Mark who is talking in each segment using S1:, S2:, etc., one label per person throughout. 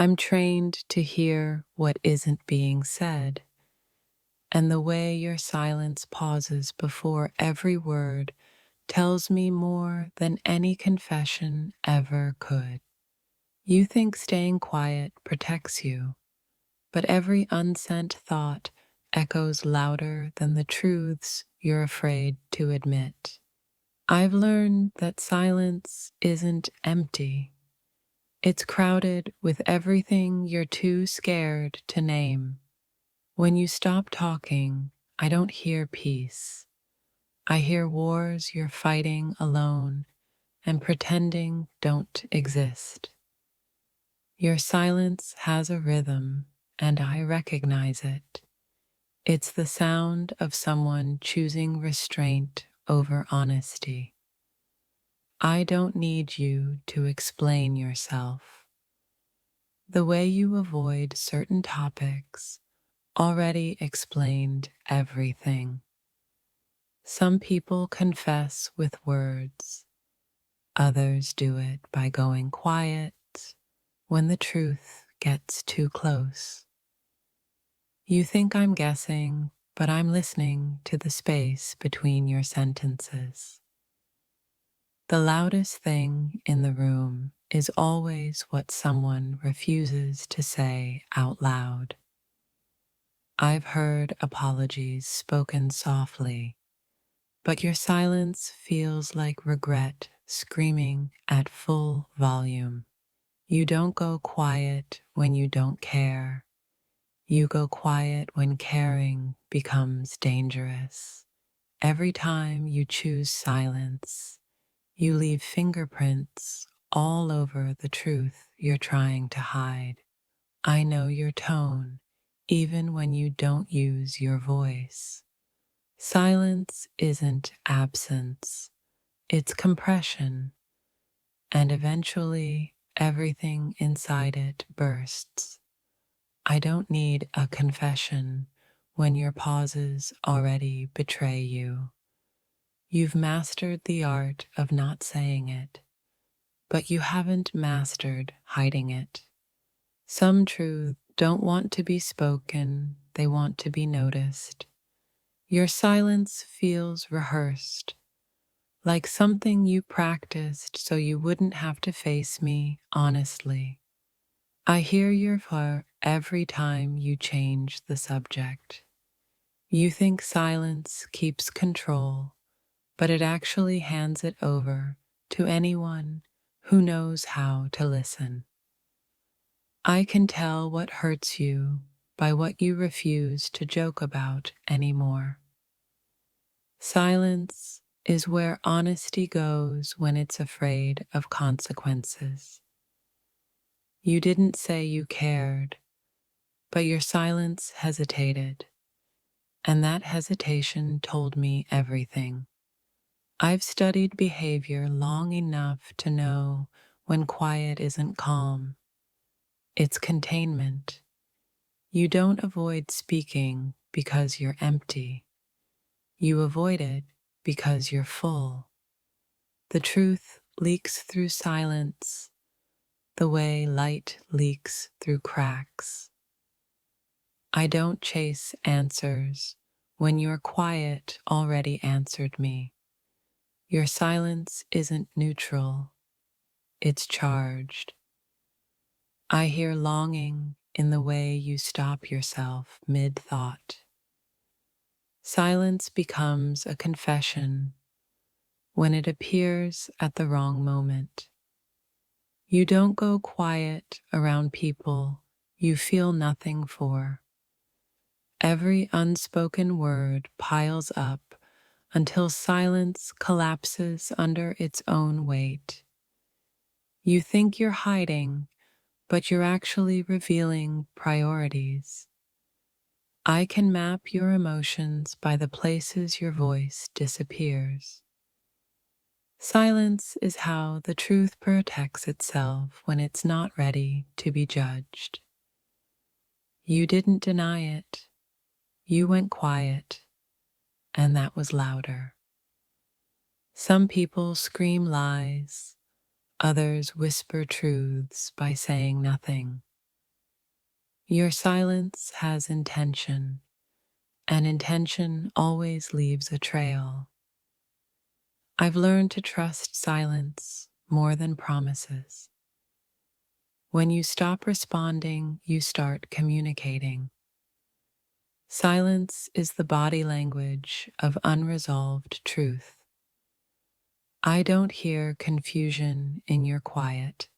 S1: I'm trained to hear what isn't being said, and the way your silence pauses before every word tells me more than any confession ever could. You think staying quiet protects you, but every unsent thought echoes louder than the truths you're afraid to admit. I've learned that silence isn't empty. It's crowded with everything you're too scared to name. When you stop talking, I don't hear peace. I hear wars you're fighting alone and pretending don't exist. Your silence has a rhythm, and I recognize it. It's the sound of someone choosing restraint over honesty. I don't need you to explain yourself. The way you avoid certain topics already explained everything. Some people confess with words, others do it by going quiet when the truth gets too close. You think I'm guessing, but I'm listening to the space between your sentences. The loudest thing in the room is always what someone refuses to say out loud. I've heard apologies spoken softly, but your silence feels like regret screaming at full volume. You don't go quiet when you don't care. You go quiet when caring becomes dangerous. Every time you choose silence, you leave fingerprints all over the truth you're trying to hide. I know your tone, even when you don't use your voice. Silence isn't absence, it's compression, and eventually everything inside it bursts. I don't need a confession when your pauses already betray you. You've mastered the art of not saying it, but you haven't mastered hiding it. Some truths don't want to be spoken, they want to be noticed. Your silence feels rehearsed, like something you practiced so you wouldn't have to face me honestly. I hear your heart every time you change the subject. You think silence keeps control, but it actually hands it over to anyone who knows how to listen. I can tell what hurts you by what you refuse to joke about anymore. Silence is where honesty goes when it's afraid of consequences. You didn't say you cared, but your silence hesitated, and that hesitation told me everything. I've studied behavior long enough to know when quiet isn't calm. It's containment. You don't avoid speaking because you're empty. You avoid it because you're full. The truth leaks through silence, the way light leaks through cracks. I don't chase answers when your quiet already answered me. Your silence isn't neutral, it's charged. I hear longing in the way you stop yourself mid-thought. Silence becomes a confession when it appears at the wrong moment. You don't go quiet around people you feel nothing for. Every unspoken word piles up until silence collapses under its own weight. You think you're hiding, but you're actually revealing priorities. I can map your emotions by the places your voice disappears. Silence is how the truth protects itself when it's not ready to be judged. You didn't deny it. You went quiet, and that was louder. Some people scream lies, others whisper truths by saying nothing. Your silence has intention, and intention always leaves a trail. I've learned to trust silence more than promises. When you stop responding, you start communicating. Silence is the body language of unresolved truth. I don't hear confusion in your quiet.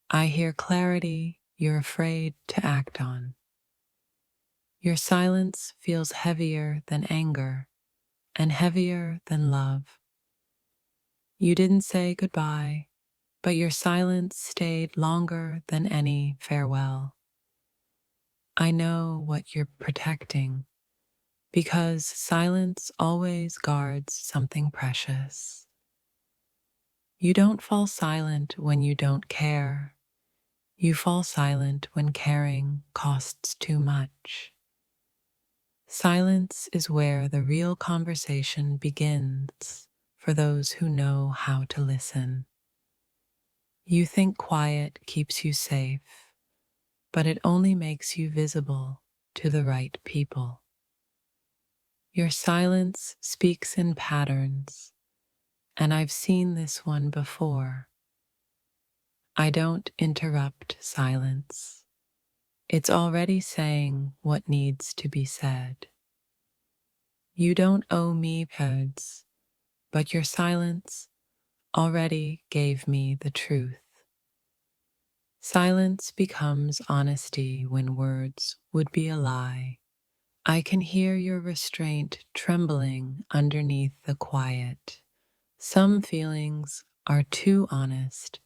S1: I hear clarity you're afraid to act on. Your silence feels heavier than anger and heavier than love. You didn't say goodbye, but your silence stayed longer than any farewell. I know what you're protecting because silence always guards something precious. You don't fall silent when you don't care. You fall silent when caring costs too much. Silence is where the real conversation begins for those who know how to listen. You think quiet keeps you safe, but it only makes you visible to the right people. Your silence speaks in patterns, and I've seen this one before. I don't interrupt silence. It's already saying what needs to be said. You don't owe me words, but your silence already gave me the truth. Silence becomes honesty when words would be a lie. I can hear your restraint trembling underneath the quiet. Some feelings are too honest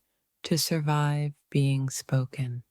S1: to survive being spoken.